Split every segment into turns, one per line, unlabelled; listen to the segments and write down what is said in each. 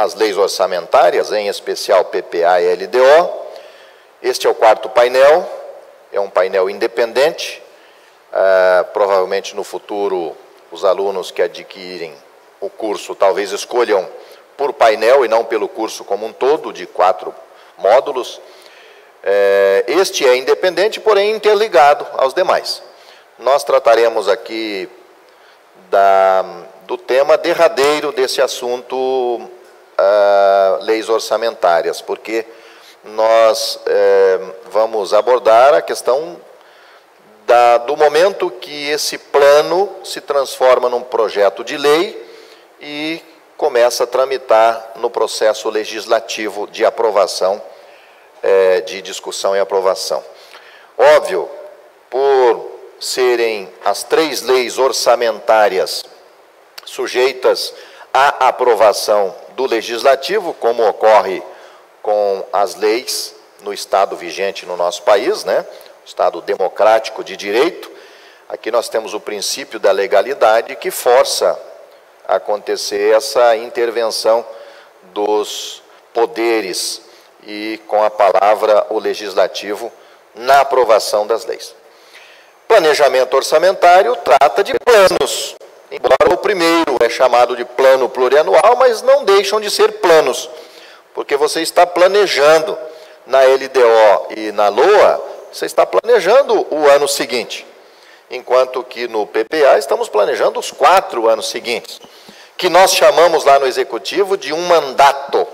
as leis orçamentárias, em especial PPA e LDO. Este é o quarto painel, é um painel independente. Provavelmente no futuro os alunos que adquirem o curso talvez escolham por painel e não pelo curso como um todo, de 4 módulos. Este é independente, porém interligado aos demais. Nós trataremos aqui do tema derradeiro desse assunto, leis orçamentárias, porque nós vamos abordar a questão do momento que esse plano se transforma num projeto de lei e começa a tramitar no processo legislativo de aprovação, de discussão e aprovação. Óbvio, por serem as 3 leis orçamentárias sujeitas à aprovação do Legislativo, como ocorre com as leis no Estado vigente no nosso país, né? Estado democrático de direito. Aqui nós temos o princípio da legalidade que força a acontecer essa intervenção dos poderes e, com a palavra, o Legislativo na aprovação das leis. Planejamento orçamentário trata de planos, embora o primeiro é chamado de plano plurianual, mas não deixam de ser planos, porque você está planejando na LDO e na LOA, você está planejando o ano seguinte, enquanto que no PPA estamos planejando os 4 anos seguintes, que nós chamamos lá no Executivo de um mandato,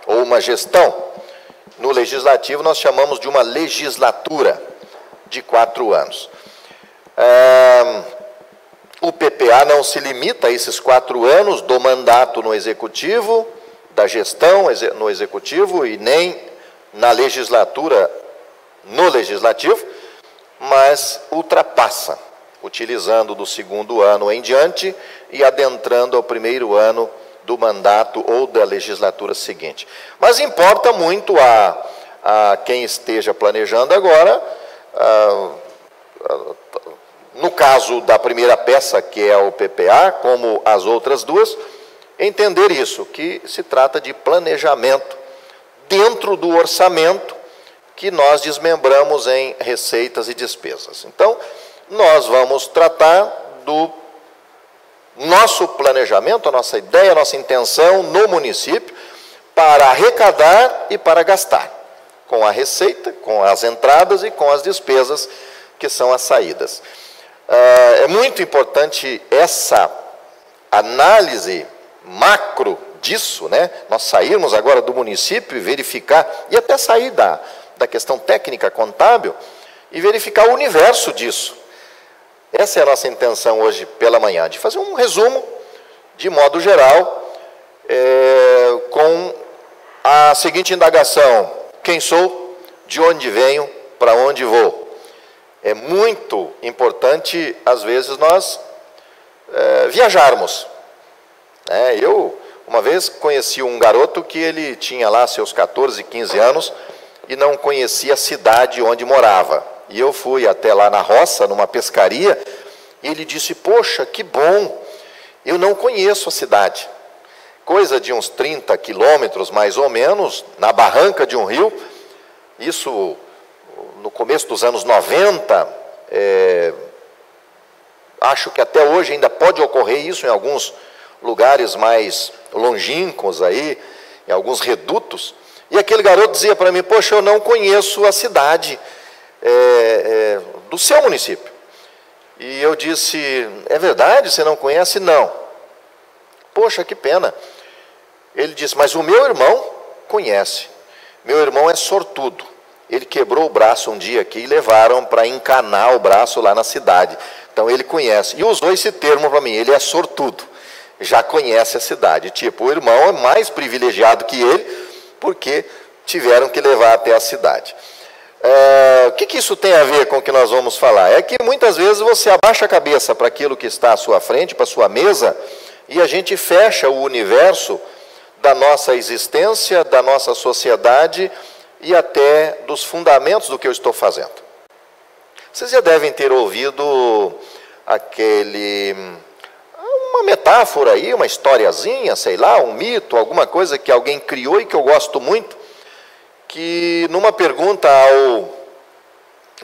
ou uma gestão. No Legislativo nós chamamos de uma legislatura de 4 anos. O PPA não se limita a esses 4 anos do mandato no Executivo, da gestão no Executivo e nem na legislatura no Legislativo, mas ultrapassa, utilizando do 2º ano em diante e adentrando ao 1º ano do mandato ou da legislatura seguinte. Mas importa muito a quem esteja planejando agora, no caso da primeira peça, que é o PPA, como as outras 2, entender isso, que se trata de planejamento dentro do orçamento que nós desmembramos em receitas e despesas. Então, nós vamos tratar do nosso planejamento, a nossa ideia, a nossa intenção no município para arrecadar e para gastar, com a receita, com as entradas e com as despesas, que são as saídas. É muito importante essa análise macro disso, né? Nós sairmos agora do município e verificar, e até sair da questão técnica contábil, e verificar o universo disso. Essa é a nossa intenção hoje pela manhã, de fazer um resumo, de modo geral, com a seguinte indagação: quem sou, de onde venho, para onde vou? É muito importante, às vezes, nós viajarmos. Eu, uma vez, conheci um garoto que ele tinha lá seus 14, 15 anos e não conhecia a cidade onde morava. E eu fui até lá na roça, numa pescaria, e ele disse: poxa, que bom, eu não conheço a cidade. Coisa de uns 30 quilômetros, mais ou menos, na barranca de um rio, isso no começo dos anos 90, acho que até hoje ainda pode ocorrer isso em alguns lugares mais longínquos aí, em alguns redutos, e aquele garoto dizia para mim: poxa, eu não conheço a cidade do seu município. E eu disse: é verdade, você não conhece? Não. Poxa, que pena. Ele disse: mas o meu irmão conhece. Meu irmão é sortudo. Ele quebrou o braço um dia aqui e levaram para encanar o braço lá na cidade. Então ele conhece. E usou esse termo para mim: ele é sortudo. Já conhece a cidade. Tipo, o irmão é mais privilegiado que ele, porque tiveram que levar até a cidade. O que isso tem a ver com o que nós vamos falar? É que muitas vezes você abaixa a cabeça para aquilo que está à sua frente, para a sua mesa, e a gente fecha o universo da nossa existência, da nossa sociedade e até dos fundamentos do que eu estou fazendo. Vocês já devem ter ouvido uma metáfora aí, uma historiazinha, sei lá, um mito, alguma coisa que alguém criou e que eu gosto muito, que numa pergunta ao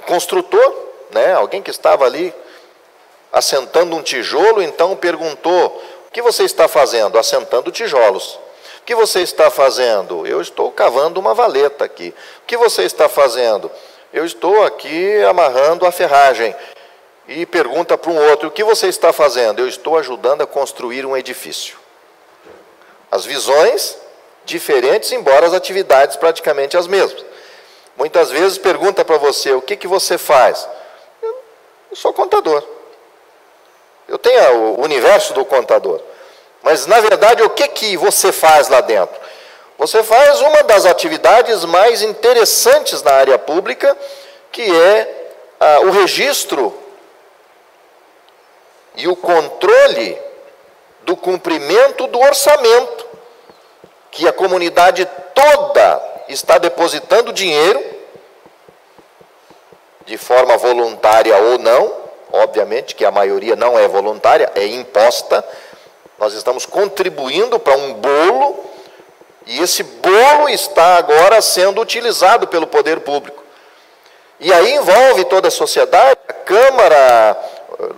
construtor, né, alguém que estava ali assentando um tijolo, então perguntou: o que você está fazendo? Assentando tijolos. O que você está fazendo? Eu estou cavando uma valeta aqui. O que você está fazendo? Eu estou aqui amarrando a ferragem. E pergunta para um outro: o que você está fazendo? Eu estou ajudando a construir um edifício. As visões diferentes, embora as atividades praticamente as mesmas. Muitas vezes pergunta para você: o que você faz? Eu sou contador. Eu tenho o universo do contador. Mas, na verdade, o que você faz lá dentro? Você faz uma das atividades mais interessantes na área pública, que é o registro e o controle do cumprimento do orçamento, que a comunidade toda está depositando dinheiro, de forma voluntária ou não, obviamente que a maioria não é voluntária, é imposta. Nós estamos contribuindo para um bolo, e esse bolo está agora sendo utilizado pelo poder público. E aí envolve toda a sociedade, a Câmara,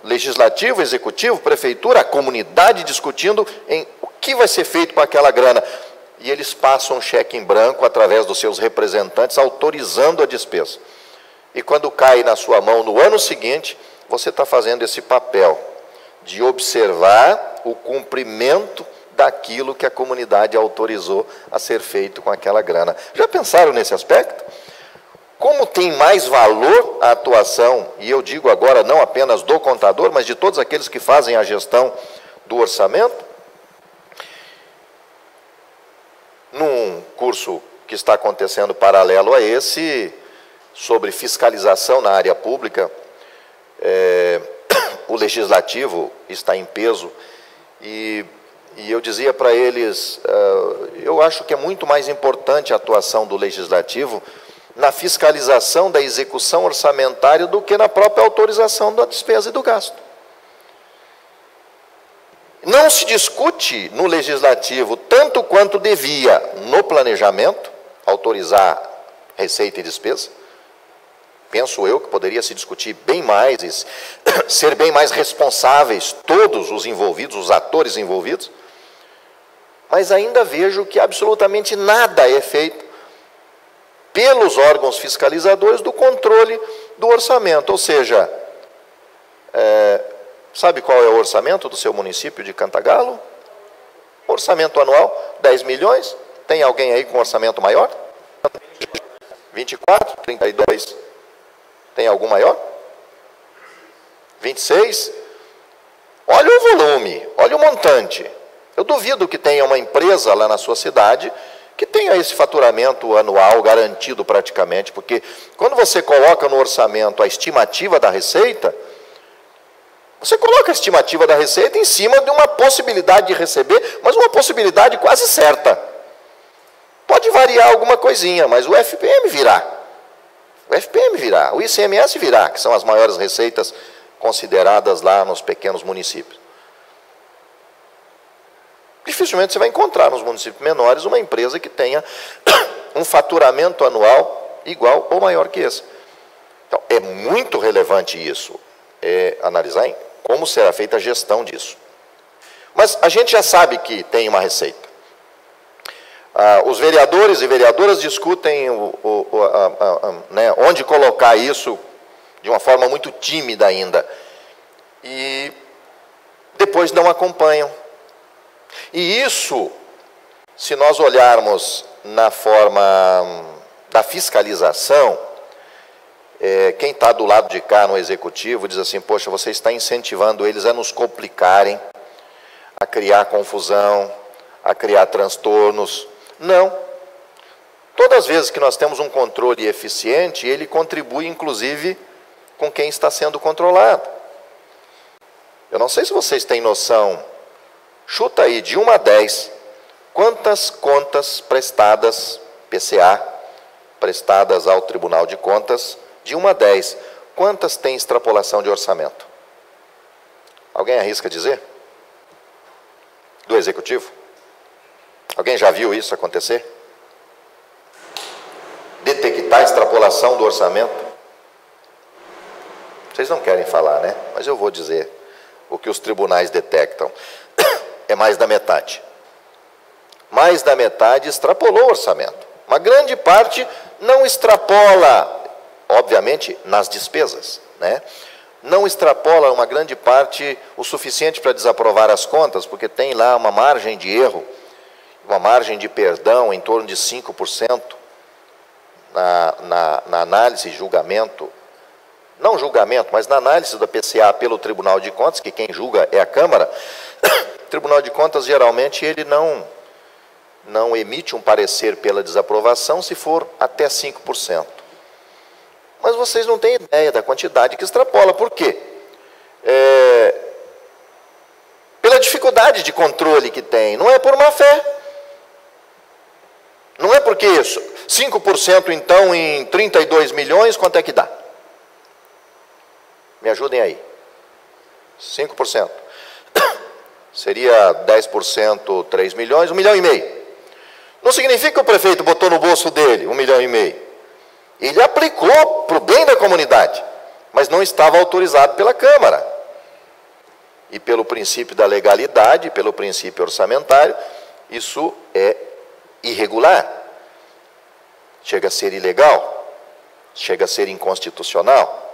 Legislativo, Executivo, Prefeitura, a comunidade discutindo em o que vai ser feito com aquela grana. E eles passam um cheque em branco através dos seus representantes, autorizando a despesa. E quando cai na sua mão no ano seguinte, você está fazendo esse papel de observar o cumprimento daquilo que a comunidade autorizou a ser feito com aquela grana. Já pensaram nesse aspecto? Como tem mais valor a atuação, e eu digo agora não apenas do contador, mas de todos aqueles que fazem a gestão do orçamento? Num curso que está acontecendo paralelo a esse, sobre fiscalização na área pública, o legislativo está em peso, e eu dizia para eles, eu acho que é muito mais importante a atuação do legislativo na fiscalização da execução orçamentária do que na própria autorização da despesa e do gasto. Não se discute no legislativo tanto quanto devia no planejamento, autorizar receita e despesa. Penso eu que poderia se discutir bem mais e ser bem mais responsáveis todos os envolvidos, os atores envolvidos. Mas ainda vejo que absolutamente nada é feito pelos órgãos fiscalizadores do controle do orçamento. Ou seja, sabe qual é o orçamento do seu município de Cantagalo? Orçamento anual, 10 milhões. Tem alguém aí com orçamento maior? 24, 32. Tem algum maior? 26? Olha o volume, olha o montante. Eu duvido que tenha uma empresa lá na sua cidade que tenha esse faturamento anual garantido praticamente, porque quando você coloca no orçamento a estimativa da receita, você coloca a estimativa da receita em cima de uma possibilidade de receber, mas uma possibilidade quase certa. Pode variar alguma coisinha, mas o FPM virá. O FPM virá, o ICMS virá, que são as maiores receitas consideradas lá nos pequenos municípios. Dificilmente você vai encontrar nos municípios menores uma empresa que tenha um faturamento anual igual ou maior que esse. Então, é muito relevante isso, analisar como será feita a gestão disso. Mas a gente já sabe que tem uma receita. Os vereadores e vereadoras discutem onde colocar isso de uma forma muito tímida ainda. E depois não acompanham. E isso, se nós olharmos na forma da fiscalização, quem está do lado de cá no executivo diz assim: poxa, você está incentivando eles a nos complicarem, a criar confusão, a criar transtornos. Não. Todas as vezes que nós temos um controle eficiente, ele contribui, inclusive, com quem está sendo controlado. Eu não sei se vocês têm noção, chuta aí, de 1 a 10, quantas contas prestadas, PCA, prestadas ao Tribunal de Contas, de 1 a 10, quantas têm extrapolação de orçamento? Alguém arrisca dizer? do Executivo? Alguém já viu isso acontecer? Detectar a extrapolação do orçamento? Vocês não querem falar, né? Mas eu vou dizer o que os tribunais detectam. É mais da metade. Mais da metade extrapolou o orçamento. Uma grande parte não extrapola, obviamente, nas despesas, né? Não extrapola uma grande parte o suficiente para desaprovar as contas, porque tem lá uma margem de erro, uma margem de perdão em torno de 5% na análise e julgamento, não julgamento, mas na análise da PCA pelo Tribunal de Contas, que quem julga é a Câmara. O Tribunal de Contas, geralmente, ele não emite um parecer pela desaprovação se for até 5%. Mas vocês não têm ideia da quantidade que extrapola. Por quê? Pela dificuldade de controle que tem. Não é por má fé. Não é porque isso. 5% então em 32 milhões, quanto é que dá? Me ajudem aí. 5%. Seria 10%, 3 milhões, 1,5 milhão. Não significa que o prefeito botou no bolso dele 1,5 milhão. Ele aplicou para o bem da comunidade, mas não estava autorizado pela Câmara. E pelo princípio da legalidade, pelo princípio orçamentário, isso é irregular. Chega a ser ilegal, chega a ser inconstitucional.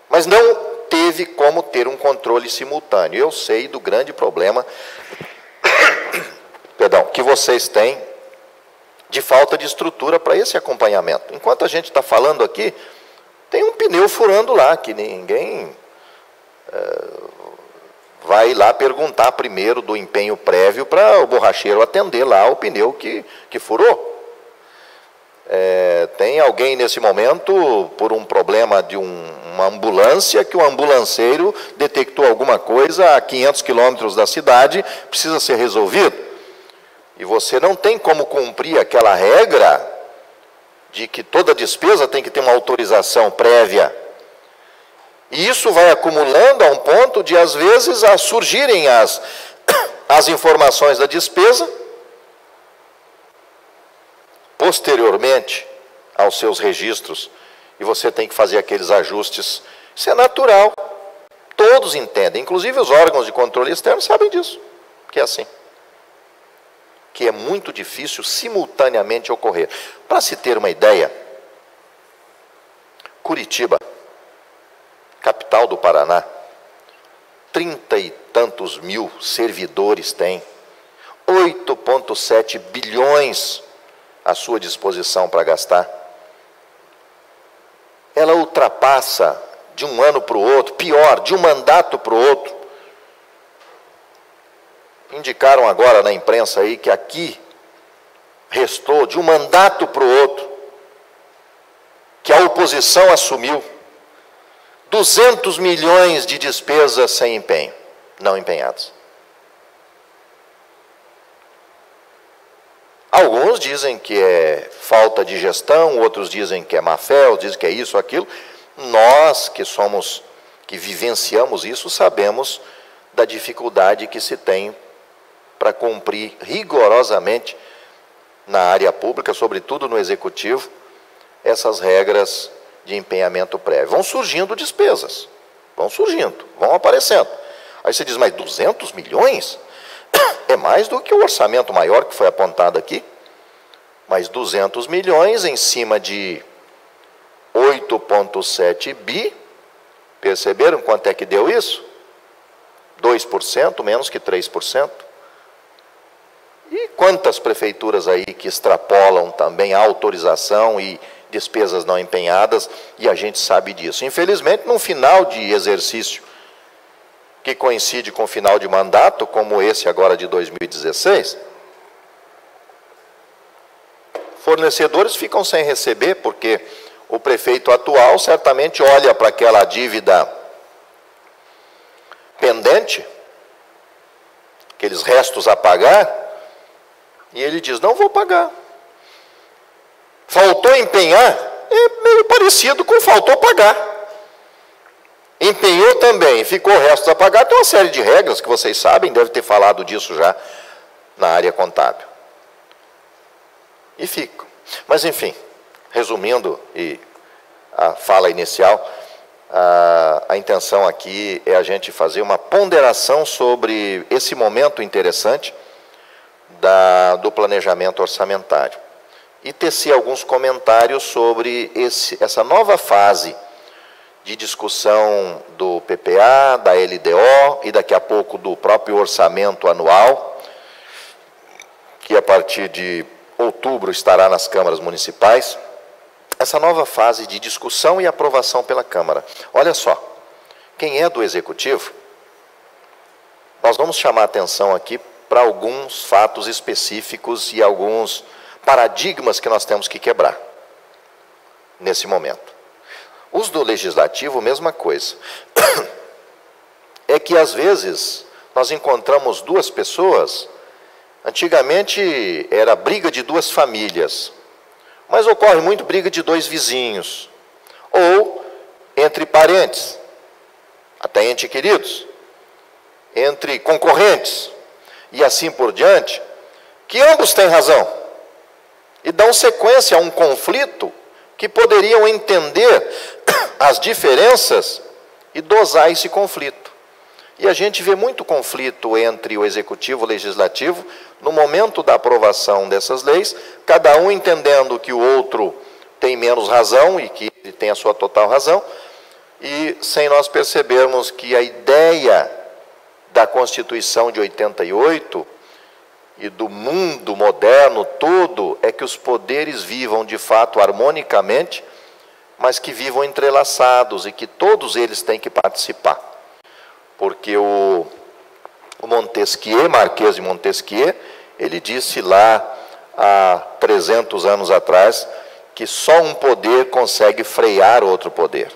Mas não teve como ter um controle simultâneo. Eu sei do grande problema, que vocês têm de falta de estrutura para esse acompanhamento. Enquanto a gente está falando aqui, tem um pneu furando lá, que ninguém vai lá perguntar primeiro do empenho prévio para o borracheiro atender lá o pneu que furou. Tem alguém nesse momento, por um problema de uma ambulância, que o ambulanceiro detectou alguma coisa a 500 quilômetros da cidade, precisa ser resolvido. E você não tem como cumprir aquela regra de que toda despesa tem que ter uma autorização prévia. E isso vai acumulando a um ponto de, às vezes, surgirem as informações da despesa, posteriormente aos seus registros, e você tem que fazer aqueles ajustes. Isso é natural. Todos entendem, inclusive os órgãos de controle externo sabem disso, que é assim. Que é muito difícil simultaneamente ocorrer. Para se ter uma ideia, Curitiba, capital do Paraná, 30 e tantos mil servidores tem, 8,7 bilhões à sua disposição para gastar. Ela ultrapassa de um ano para o outro, pior, de um mandato para o outro. Indicaram agora na imprensa aí que aqui restou de um mandato para o outro, que a oposição assumiu 200 milhões de despesas sem empenho, não empenhadas. Alguns dizem que é falta de gestão, outros dizem que é má fé, outros dizem que é isso, aquilo. Nós que vivenciamos isso, sabemos da dificuldade que se tem para cumprir rigorosamente na área pública, sobretudo no executivo, essas regras de empenhamento prévio. Vão surgindo despesas, vão aparecendo. Aí você diz, mas 200 milhões? É mais do que o orçamento maior que foi apontado aqui. Mas 200 milhões em cima de 8,7 bi, perceberam quanto é que deu isso? 2%, menos que 3%. E quantas prefeituras aí que extrapolam também a autorização e despesas não empenhadas, e a gente sabe disso. Infelizmente, no final de exercício, que coincide com o final de mandato, como esse agora de 2016, fornecedores ficam sem receber, porque o prefeito atual certamente olha para aquela dívida pendente, aqueles restos a pagar, e ele diz, não vou pagar. Faltou empenhar, é meio parecido com faltou pagar. empenhou também, ficou o resto a pagar, tem uma série de regras que vocês sabem, deve ter falado disso já na área contábil. E fica. Mas, enfim, resumindo e a fala inicial, a intenção aqui é a gente fazer uma ponderação sobre esse momento interessante do planejamento orçamentário e tecer alguns comentários sobre essa nova fase de discussão do PPA, da LDO e daqui a pouco do próprio orçamento anual, que a partir de outubro estará nas câmaras municipais. Essa nova fase de discussão e aprovação pela Câmara. Olha só, quem é do Executivo, nós vamos chamar a atenção aqui para alguns fatos específicos e alguns paradigmas que nós temos que quebrar nesse momento. Os do Legislativo, mesma coisa. É que, às vezes, nós encontramos duas pessoas, antigamente era briga de duas famílias, mas ocorre muito briga de dois vizinhos, ou entre parentes, até entes queridos, entre concorrentes, e assim por diante, que ambos têm razão, e dão sequência a um conflito que poderiam entender as diferenças e dosar esse conflito. E a gente vê muito conflito entre o Executivo e o Legislativo no momento da aprovação dessas leis, cada um entendendo que o outro tem menos razão e que ele tem a sua total razão, e sem nós percebermos que a ideia da Constituição de 88 e do mundo moderno todo é que os poderes vivam de fato harmonicamente, mas que vivam entrelaçados e que todos eles têm que participar. Porque o Montesquieu, Marquês de Montesquieu, ele disse lá há 300 anos atrás que só um poder consegue frear outro poder.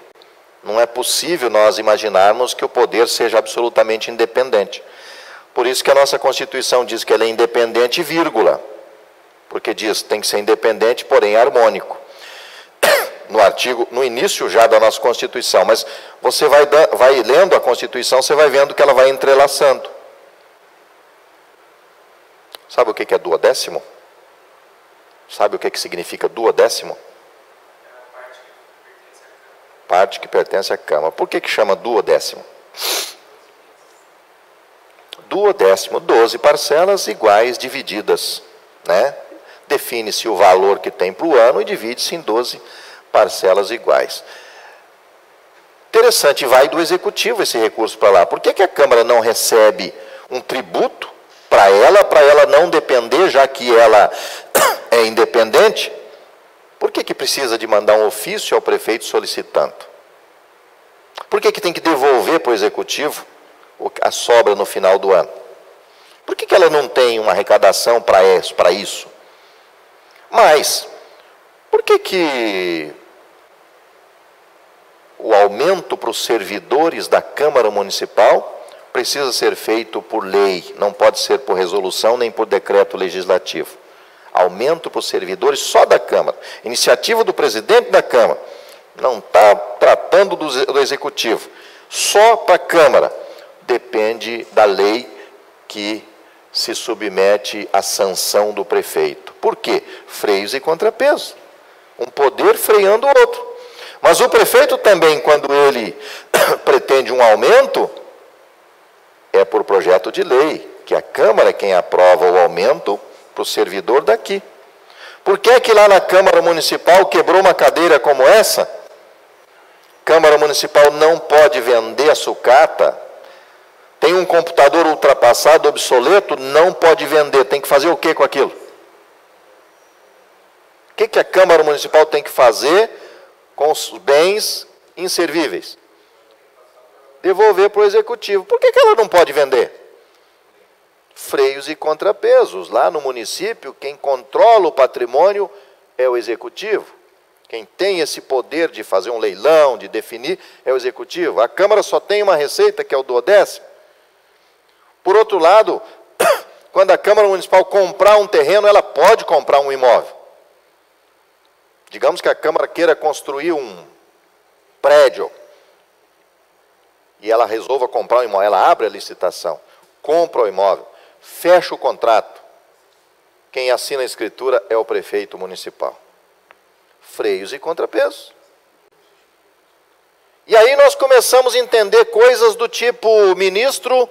Não é possível nós imaginarmos que o poder seja absolutamente independente. Por isso que a nossa Constituição diz que ela é independente, vírgula, porque diz que tem que ser independente, porém harmônico. No início já da nossa Constituição, mas você vai lendo a Constituição, você vai vendo que ela vai entrelaçando. Sabe o que é duodécimo? Sabe o que significa duodécimo? Parte que pertence à Câmara. Por que chama duodécimo? Duodécimo, 12 parcelas iguais divididas, né? Define-se o valor que tem para o ano e divide-se em 12 parcelas iguais. Interessante, vai do Executivo esse recurso para lá. Por que a Câmara não recebe um tributo para ela não depender, já que ela é independente? Por que precisa de mandar um ofício ao prefeito solicitando? Por que tem que devolver para o Executivo a sobra no final do ano? Por que ela não tem uma arrecadação para isso? Mas, por que o aumento para os servidores da Câmara Municipal precisa ser feito por lei, não pode ser por resolução nem por decreto legislativo? Aumento para os servidores só da Câmara, iniciativa do presidente da Câmara, não está tratando do Executivo, só para a Câmara, depende da lei que se submete à sanção do prefeito. Por quê? Freios e contrapesos, um poder freando o outro. Mas o prefeito também, quando ele pretende um aumento, é por projeto de lei, que a Câmara é quem aprova o aumento para o servidor daqui. Por que lá na Câmara Municipal quebrou uma cadeira como essa? Câmara Municipal não pode vender a sucata, tem um computador ultrapassado, obsoleto, não pode vender, tem que fazer o que com aquilo? O que a Câmara Municipal tem que fazer com os bens inservíveis? Devolver para o Executivo. Por que ela não pode vender? Freios e contrapesos. Lá no município, quem controla o patrimônio é o Executivo. Quem tem esse poder de fazer um leilão, de definir, é o Executivo. A Câmara só tem uma receita, que é o duodécimo. Por outro lado, quando a Câmara Municipal comprar um terreno, ela pode comprar um imóvel. Digamos que a Câmara queira construir um prédio e ela resolva comprar um imóvel, ela abre a licitação, compra o imóvel, fecha o contrato, quem assina a escritura é o prefeito municipal. Freios e contrapesos. E aí nós começamos a entender coisas do tipo ministro,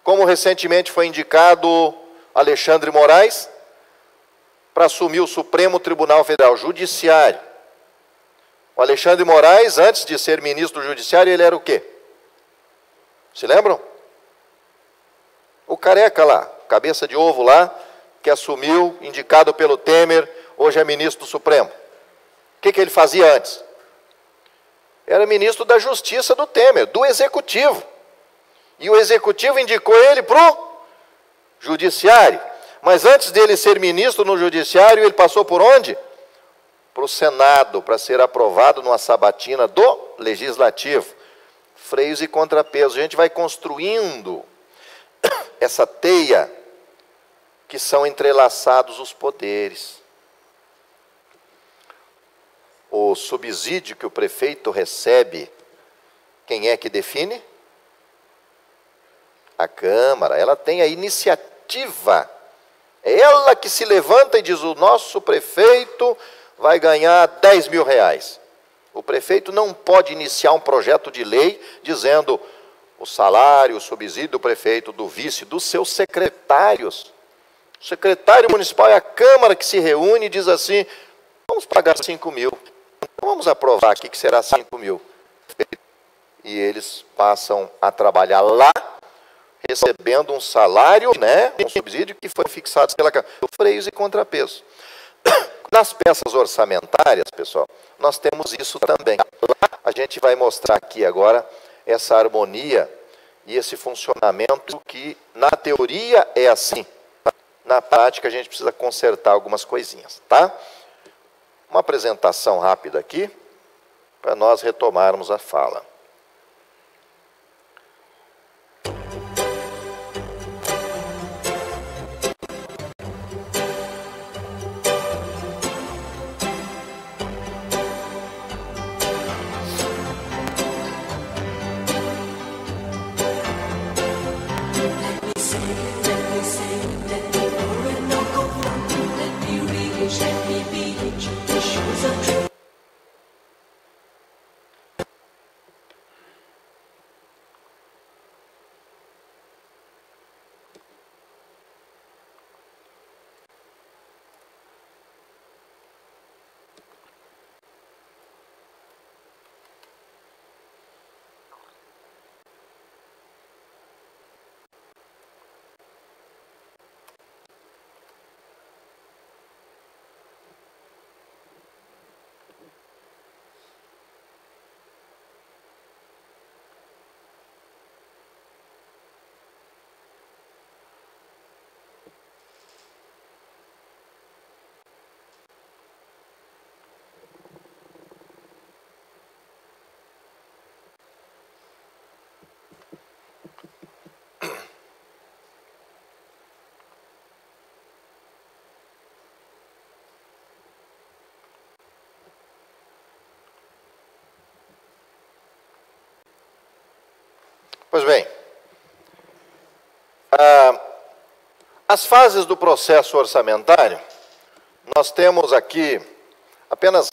como recentemente foi indicado Alexandre Moraes, para assumir o Supremo Tribunal Federal, Judiciário. O Alexandre Moraes, antes de ser ministro do Judiciário, ele era o quê? Se lembram? O careca lá, cabeça de ovo lá, que assumiu, indicado pelo Temer, hoje é ministro do Supremo. O que ele fazia antes? Era ministro da Justiça do Temer, do Executivo. E o Executivo indicou ele para o Judiciário. Mas antes dele ser ministro no Judiciário, ele passou por onde? Para o Senado, para ser aprovado numa sabatina do Legislativo. Freios e contrapesos. A gente vai construindo essa teia que são entrelaçados os poderes. O subsídio que o prefeito recebe, quem é que define? A Câmara. Ela tem a iniciativa. É ela que se levanta e diz, o nosso prefeito vai ganhar 10 mil reais. O prefeito não pode iniciar um projeto de lei dizendo o salário, o subsídio do prefeito, do vice, dos seus secretários. O secretário municipal é a Câmara que se reúne e diz assim, vamos pagar 5 mil. Vamos aprovar aqui que será 5 mil. E eles passam a trabalhar lá, recebendo um salário, né, um subsídio que foi fixado pela Câmara. Freios e contrapesos. Nas peças orçamentárias, pessoal, nós temos isso também. A gente vai mostrar aqui agora essa harmonia e esse funcionamento que, na teoria, é assim. Na prática, a gente precisa consertar algumas coisinhas, tá? Uma apresentação rápida aqui, para nós retomarmos a fala. Pois bem, as fases do processo orçamentário, nós temos aqui apenas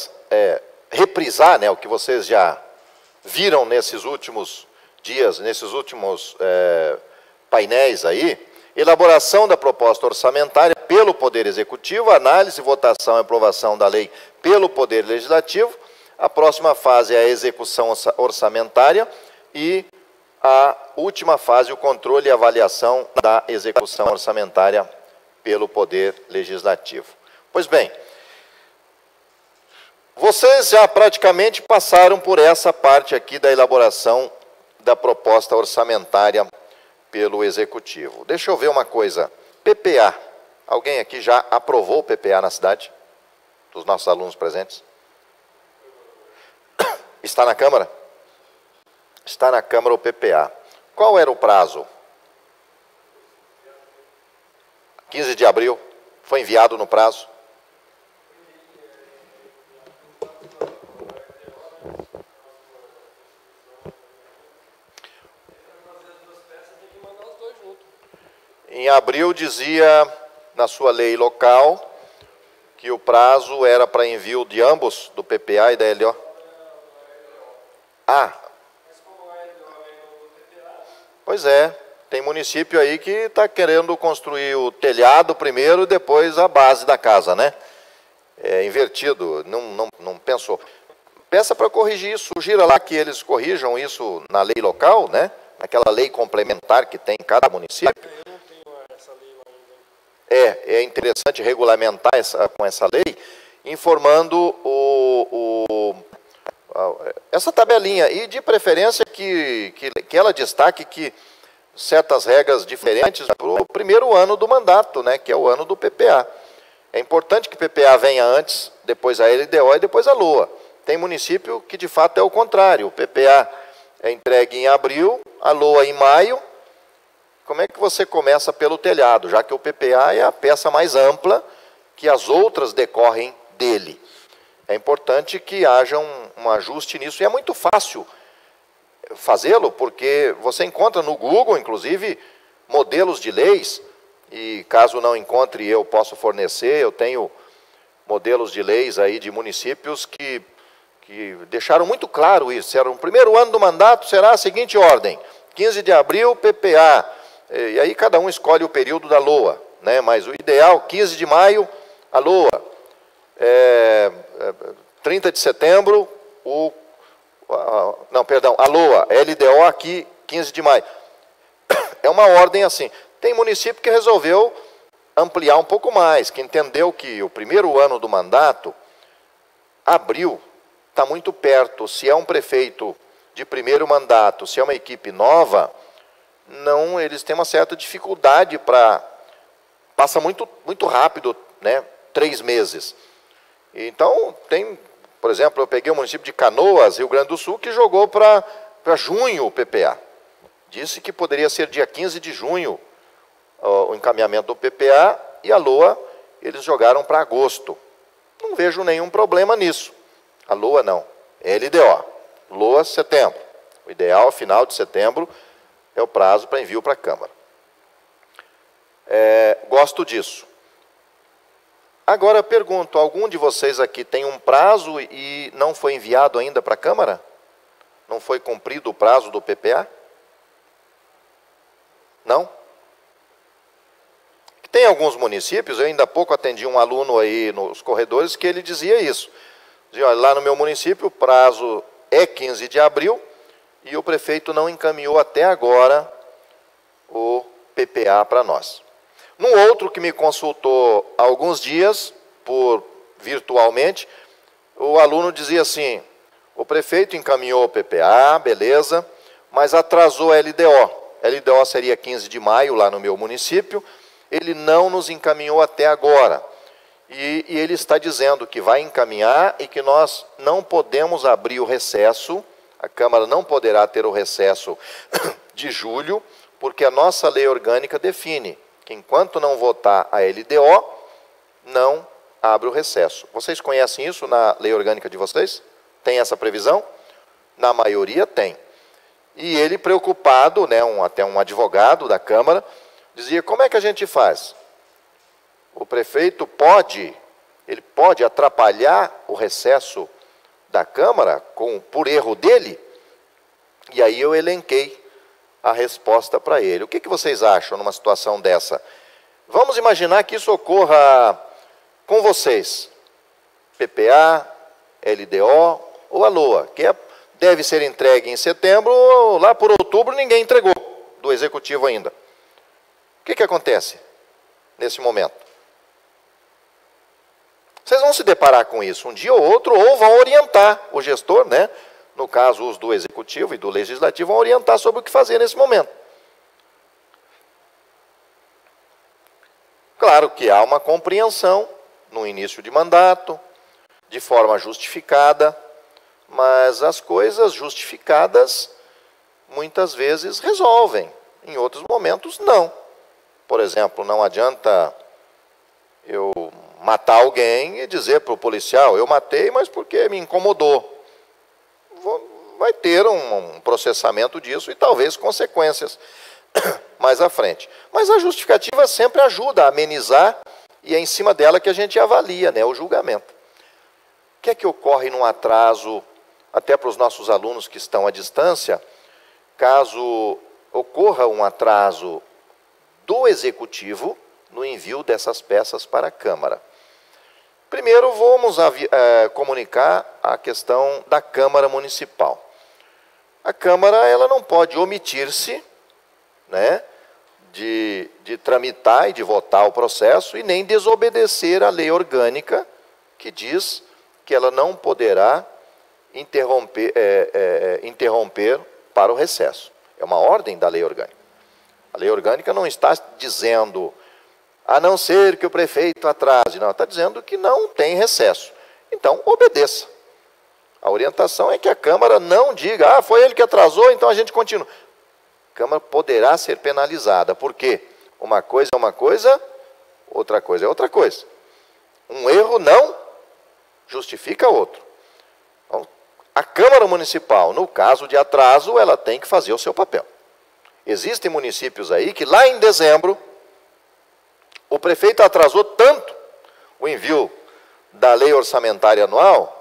reprisar, né, o que vocês já viram nesses últimos dias, nesses últimos painéis aí, elaboração da proposta orçamentária pelo Poder Executivo, análise, votação e aprovação da lei pelo Poder Legislativo. A próxima fase é a execução orçamentária e a última fase, o controle e avaliação da execução orçamentária pelo Poder Legislativo. Pois bem, vocês já praticamente passaram por essa parte aqui da elaboração da proposta orçamentária pelo Executivo. Deixa eu ver uma coisa. PPA. Alguém aqui já aprovou o PPA na cidade? Dos nossos alunos presentes? Está na Câmara? Está na Câmara o PPA. Qual era o prazo? 15 de abril. Foi enviado no prazo? Em abril dizia na sua lei local que o prazo era para envio de ambos, do PPA e da LDO. Ah, pois é, tem município aí que está querendo construir o telhado primeiro e depois a base da casa, né? É invertido, não pensou. Peça para corrigir isso, sugira lá que eles corrijam isso na lei local, né? Naquela lei complementar que tem em cada município.
Eu não tenho essa lei lá ainda.
É interessante regulamentar com essa lei, informando essa tabelinha, e de preferência que ela destaque que certas regras diferentes para o primeiro ano do mandato, né, que é o ano do PPA. É importante que o PPA venha antes, depois a LDO e depois a LOA. Tem município que de fato é o contrário, o PPA é entregue em abril, a LOA em maio. Como é que você começa pelo telhado, já que o PPA é a peça mais ampla, que as outras decorrem dele? É importante que haja um ajuste nisso, e é muito fácil fazê-lo, porque você encontra no Google, inclusive, modelos de leis, e caso não encontre, eu posso fornecer. Eu tenho modelos de leis aí de municípios que deixaram muito claro isso. Era o primeiro ano do mandato, será a seguinte ordem: 15 de abril, PPA, e aí cada um escolhe o período da LOA, né? Mas o ideal, 15 de maio, a LOA, 30 de setembro, a LOA, LDO aqui, 15 de maio. É uma ordem assim. Tem município que resolveu ampliar um pouco mais, que entendeu que o primeiro ano do mandato, abril, está muito perto. Se é um prefeito de primeiro mandato, se é uma equipe nova, não, eles têm uma certa dificuldade para... Passa muito rápido, né? 3 meses. Então, por exemplo, eu peguei o município de Canoas, Rio Grande do Sul, que jogou para junho o PPA. Disse que poderia ser dia 15 de junho o encaminhamento do PPA, e a LOA eles jogaram para agosto. Não vejo nenhum problema nisso. A LOA não, LDO. LOA, setembro. O ideal, final de setembro, é o prazo para envio para a Câmara. Gosto disso. Agora pergunto, algum de vocês aqui tem um prazo e não foi enviado ainda para a Câmara? Não foi cumprido o prazo do PPA? Não? Tem alguns municípios, eu ainda há pouco atendi um aluno aí nos corredores, que ele dizia isso. Dizia, olha, lá no meu município o prazo é 15 de abril e o prefeito não encaminhou até agora o PPA para nós. Num outro que me consultou há alguns dias, virtualmente, o aluno dizia assim: o prefeito encaminhou o PPA, beleza, mas atrasou a LDO. LDO seria 15 de maio lá no meu município, ele não nos encaminhou até agora. E ele está dizendo que vai encaminhar e que nós não podemos abrir o recesso, a Câmara não poderá ter o recesso de julho, porque a nossa lei orgânica define que enquanto não votar a LDO, não abre o recesso. Vocês conhecem isso na lei orgânica de vocês? Tem essa previsão? Na maioria tem. E ele preocupado, né, até um advogado da Câmara, dizia, como é que a gente faz? O prefeito pode atrapalhar o recesso da Câmara por erro dele? E aí eu elenquei a resposta para ele. O que vocês acham numa situação dessa? Vamos imaginar que isso ocorra com vocês. PPA, LDO ou a LOA, que deve ser entregue em setembro, lá por outubro ninguém entregou, do Executivo ainda. O que acontece nesse momento? Vocês vão se deparar com isso um dia ou outro, ou vão orientar o gestor, né? No caso, os do Executivo e do Legislativo, vão orientar sobre o que fazer nesse momento. Claro que há uma compreensão no início de mandato, de forma justificada, mas as coisas justificadas muitas vezes resolvem, em outros momentos não. Por exemplo, não adianta eu matar alguém e dizer para o policial, eu matei, mas porque me incomodou. Vai ter um processamento disso e talvez consequências. mais à frente. Mas a justificativa sempre ajuda a amenizar e é em cima dela que a gente avalia, né, o julgamento. O que é que ocorre num atraso, até para os nossos alunos que estão à distância, caso ocorra um atraso do Executivo no envio dessas peças para a Câmara? Primeiro, vamos comunicar a questão da Câmara Municipal. A Câmara ela não pode omitir-se, né, de tramitar e de votar o processo e nem desobedecer a lei orgânica que diz que ela não poderá interromper para o recesso. É uma ordem da lei orgânica. A lei orgânica não está dizendo, a não ser que o prefeito atrase, não, está dizendo que não tem recesso. Então, obedeça. A orientação é que a Câmara não diga, foi ele que atrasou, então a gente continua. A Câmara poderá ser penalizada, porque uma coisa é uma coisa, outra coisa é outra coisa. Um erro não justifica outro. Então, a Câmara Municipal, no caso de atraso, ela tem que fazer o seu papel. Existem municípios aí que lá em dezembro, o prefeito atrasou tanto o envio da lei orçamentária anual,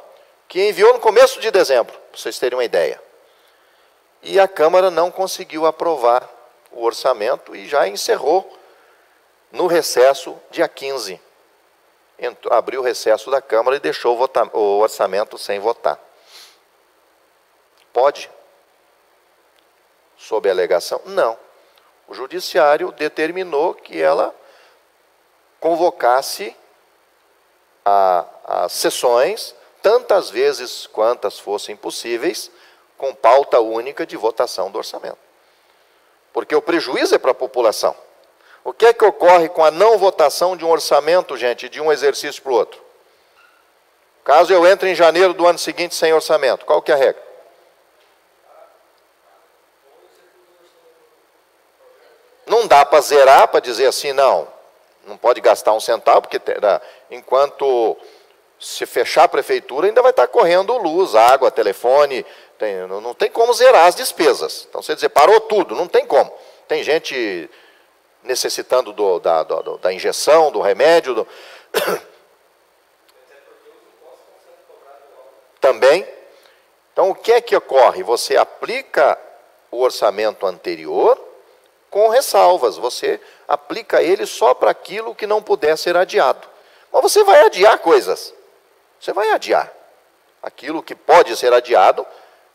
que enviou no começo de dezembro, para vocês terem uma ideia. E a Câmara não conseguiu aprovar o orçamento e já encerrou no recesso dia 15. Abriu o recesso da Câmara e deixou o orçamento sem votar. Pode? Sob a alegação? Não. O Judiciário determinou que ela convocasse as sessões, tantas vezes quantas fossem possíveis, com pauta única de votação do orçamento. Porque o prejuízo é para a população. O que é que ocorre com a não votação de um orçamento, gente, de um exercício para o outro? Caso eu entre em janeiro do ano seguinte sem orçamento, qual que é a regra? Não dá para zerar, para dizer assim, não pode gastar um centavo, porque enquanto se fechar a prefeitura, ainda vai estar correndo luz, água, telefone, não tem como zerar as despesas. Então, você dizer, parou tudo, não tem como. Tem gente necessitando da injeção, do remédio. Também. Então, o que é que ocorre? Você aplica o orçamento anterior com ressalvas. Você aplica ele só para aquilo que não puder ser adiado. Mas você vai adiar coisas. Você vai adiar. Aquilo que pode ser adiado.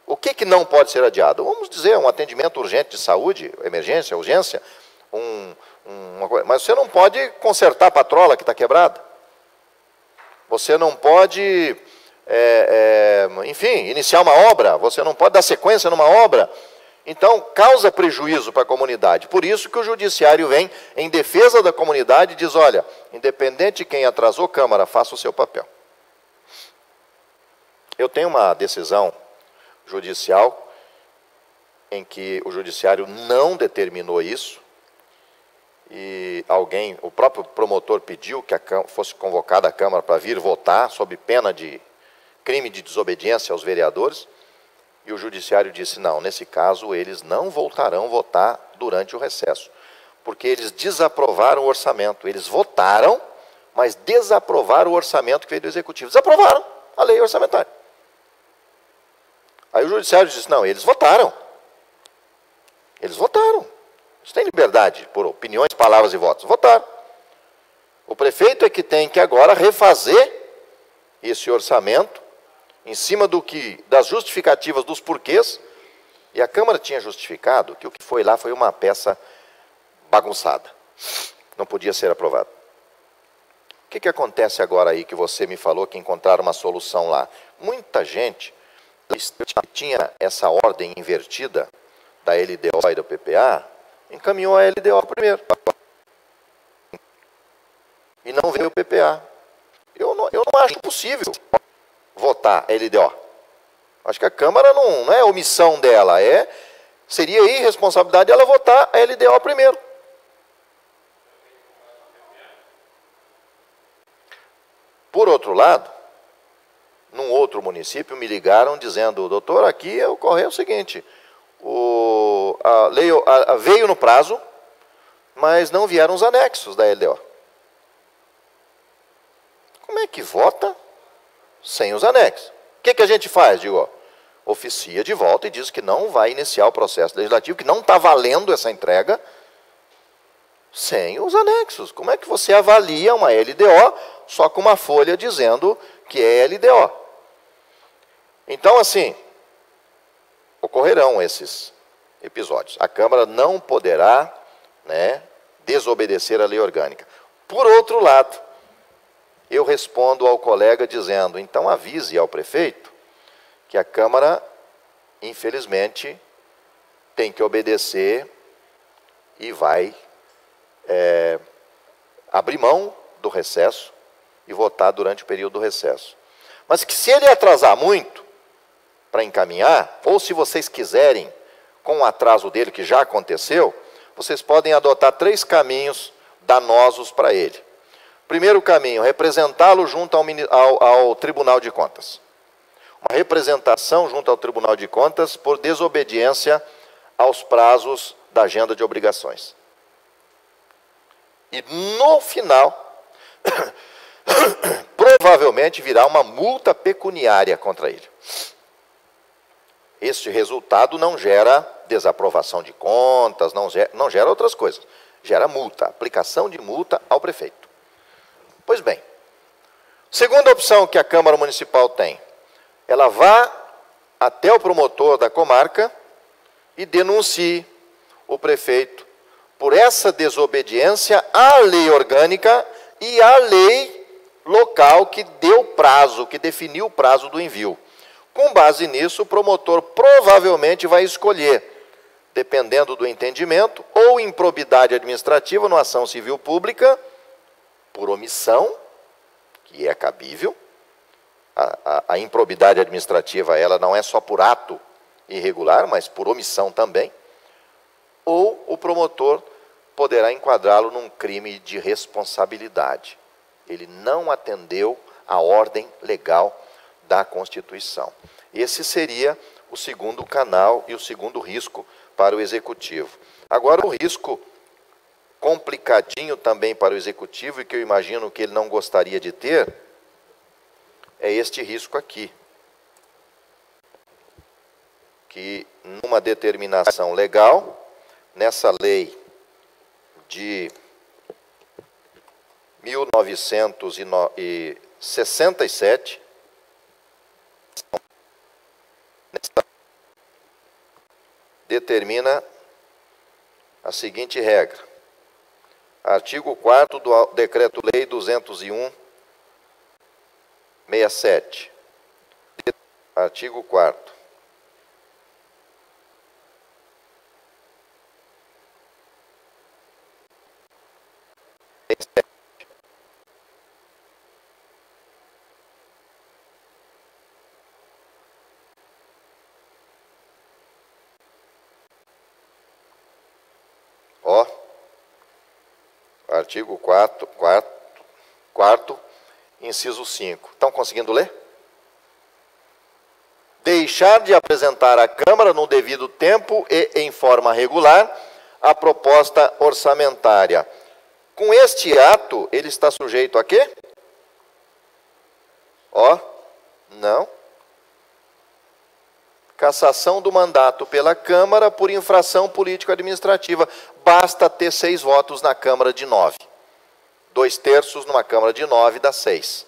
O que não pode ser adiado? Vamos dizer, um atendimento urgente de saúde, emergência, urgência. Mas você não pode consertar a patrola que está quebrada. Você não pode, enfim, iniciar uma obra. Você não pode dar sequência numa obra. Então, causa prejuízo para a comunidade. Por isso que o Judiciário vem em defesa da comunidade e diz, olha, independente de quem atrasou, Câmara, faça o seu papel. Eu tenho uma decisão judicial em que o Judiciário não determinou isso e o próprio promotor pediu que fosse convocada a Câmara para vir votar sob pena de crime de desobediência aos vereadores. E o Judiciário disse, não, nesse caso eles não voltarão a votar durante o recesso, porque eles desaprovaram o orçamento. Eles votaram, mas desaprovaram o orçamento que veio do Executivo. Desaprovaram a lei orçamentária. Aí o Judiciário disse, não, eles votaram. Eles votaram. Eles têm liberdade por opiniões, palavras e votos. Votaram. O prefeito é que tem que agora refazer esse orçamento em cima das justificativas dos porquês, e a Câmara tinha justificado que o que foi lá foi uma peça bagunçada. Não podia ser aprovado. O que acontece agora aí que você me falou que encontraram uma solução lá? Muita gente tinha essa ordem invertida da LDO e do PPA, encaminhou a LDO primeiro. E não veio o PPA. Eu não acho possível votar a LDO. Acho que a Câmara não é omissão dela, seria irresponsabilidade ela votar a LDO primeiro. Por outro lado, num outro município me ligaram dizendo, doutor, aqui ocorreu o seguinte, veio no prazo, mas não vieram os anexos da LDO. Como é que vota sem os anexos? O que a gente faz? Digo, oficia de volta e diz que não vai iniciar o processo legislativo, que não está valendo essa entrega sem os anexos. Como é que você avalia uma LDO só com uma folha dizendo que é LDO? Então, assim, ocorrerão esses episódios. A Câmara não poderá, desobedecer a lei orgânica. Por outro lado, eu respondo ao colega dizendo, então avise ao prefeito que a Câmara, infelizmente, tem que obedecer e vai abrir mão do recesso e votar durante o período do recesso. Mas que se ele atrasar muito para encaminhar, ou se vocês quiserem, com o atraso dele, que já aconteceu, vocês podem adotar 3 caminhos danosos para ele. Primeiro caminho, representá-lo junto ao Tribunal de Contas. Uma representação junto ao Tribunal de Contas por desobediência aos prazos da agenda de obrigações. E no final, provavelmente virá uma multa pecuniária contra ele. Este resultado não gera desaprovação de contas, não gera outras coisas. Gera multa, aplicação de multa ao prefeito. Pois bem, segunda opção que a Câmara Municipal tem, ela vá até o promotor da comarca e denuncie o prefeito por essa desobediência à lei orgânica e à lei local que deu prazo, que definiu o prazo do envio. Com base nisso, o promotor provavelmente vai escolher, dependendo do entendimento, ou improbidade administrativa numa ação civil pública, por omissão, que é cabível. A improbidade administrativa, ela não é só por ato irregular, mas por omissão também. Ou o promotor poderá enquadrá-lo num crime de responsabilidade. Ele não atendeu à ordem legal da Constituição. Esse seria o segundo canal e o segundo risco para o Executivo. Agora, o risco complicadinho também para o Executivo, e que eu imagino que ele não gostaria de ter, é este risco aqui. Que numa determinação legal, nessa lei de 1967, determina a seguinte regra. Artigo 4º do Decreto-Lei 201/67. Artigo 4º. Artigo 4º, inciso 5. Estão conseguindo ler? Deixar de apresentar à Câmara no devido tempo e em forma regular a proposta orçamentária. Com este ato, ele está sujeito a quê? Não. Cassação do mandato pela Câmara por infração político-administrativa. Basta ter 6 votos na Câmara de 9. 2/3 numa Câmara de 9 dá 6.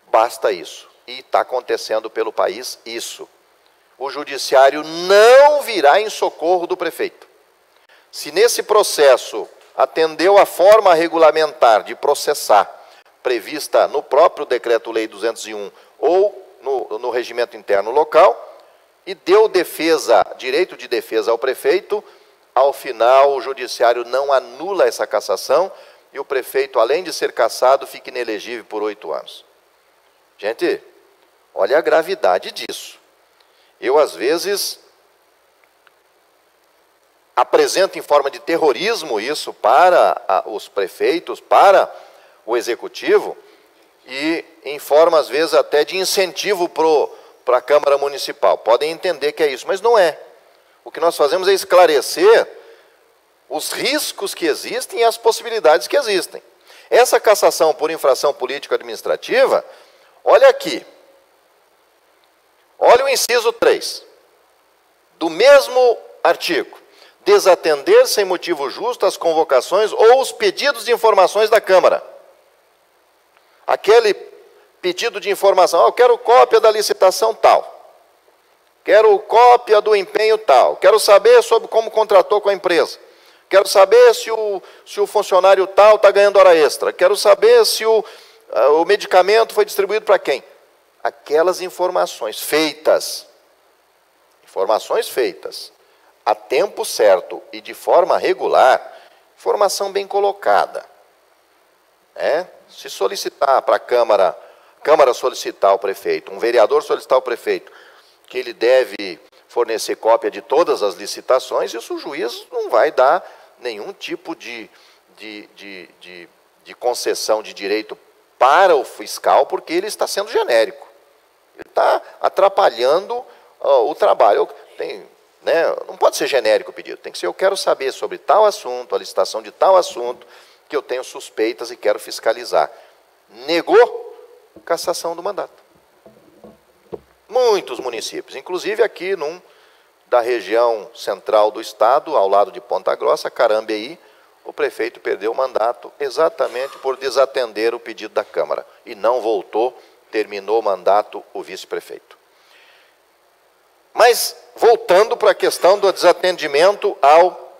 Basta isso. E está acontecendo pelo país isso. O Judiciário não virá em socorro do prefeito. Se nesse processo atendeu a forma regulamentar de processar, prevista no próprio Decreto-Lei 201 ou no regimento interno local, e deu direito de defesa ao prefeito, ao final o Judiciário não anula essa cassação e o prefeito, além de ser cassado, fica inelegível por 8 anos. Gente, olha a gravidade disso. Eu, às vezes, apresento em forma de terrorismo isso para os prefeitos, para o Executivo, e em forma, às vezes, até de incentivo para a Câmara Municipal. Podem entender que é isso, mas não é. O que nós fazemos é esclarecer os riscos que existem e as possibilidades que existem. Essa cassação por infração político-administrativa, olha aqui. Olha o inciso 3. Do mesmo artigo. Desatender sem motivo justo as convocações ou os pedidos de informações da Câmara. Aquele pedido de informação, eu quero cópia da licitação tal. Quero cópia do empenho tal. Quero saber sobre como contratou com a empresa. Quero saber se o funcionário tal está ganhando hora extra. Quero saber se o medicamento foi distribuído para quem. Aquelas informações feitas, a tempo certo e de forma regular, informação bem colocada. Se solicitar para a Câmara solicitar ao prefeito, um vereador solicitar ao prefeito, que ele deve fornecer cópia de todas as licitações, isso o juiz não vai dar nenhum tipo de concessão de direito para o fiscal, porque ele está sendo genérico. Ele está atrapalhando o trabalho. Não pode ser genérico o pedido, tem que ser: eu quero saber sobre tal assunto, a licitação de tal assunto, que eu tenho suspeitas e quero fiscalizar. Negou, cassação do mandato. Muitos municípios, inclusive aqui da região central do estado, ao lado de Ponta Grossa, Carambeí, o prefeito perdeu o mandato exatamente por desatender o pedido da Câmara. E não voltou, terminou o mandato o vice-prefeito. Mas, voltando para a questão do desatendimento ao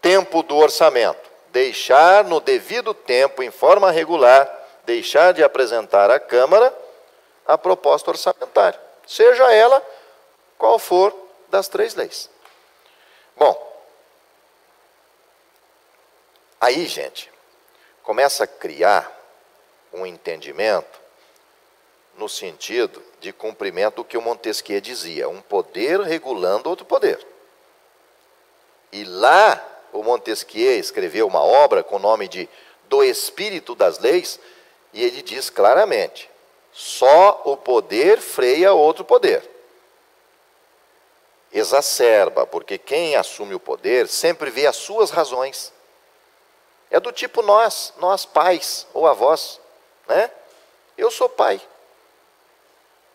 tempo do orçamento. Deixar no devido tempo, em forma regular, deixar de apresentar à Câmara a proposta orçamentária, seja ela qual for das 3 leis. Bom, aí, gente, começa a criar um entendimento no sentido de cumprimento do que o Montesquieu dizia: um poder regulando outro poder. E lá, o Montesquieu escreveu uma obra com o nome de Do Espírito das Leis, e ele diz claramente: só o poder freia outro poder. Exacerba, porque quem assume o poder sempre vê as suas razões. É do tipo nós pais ou avós, né? Eu sou pai.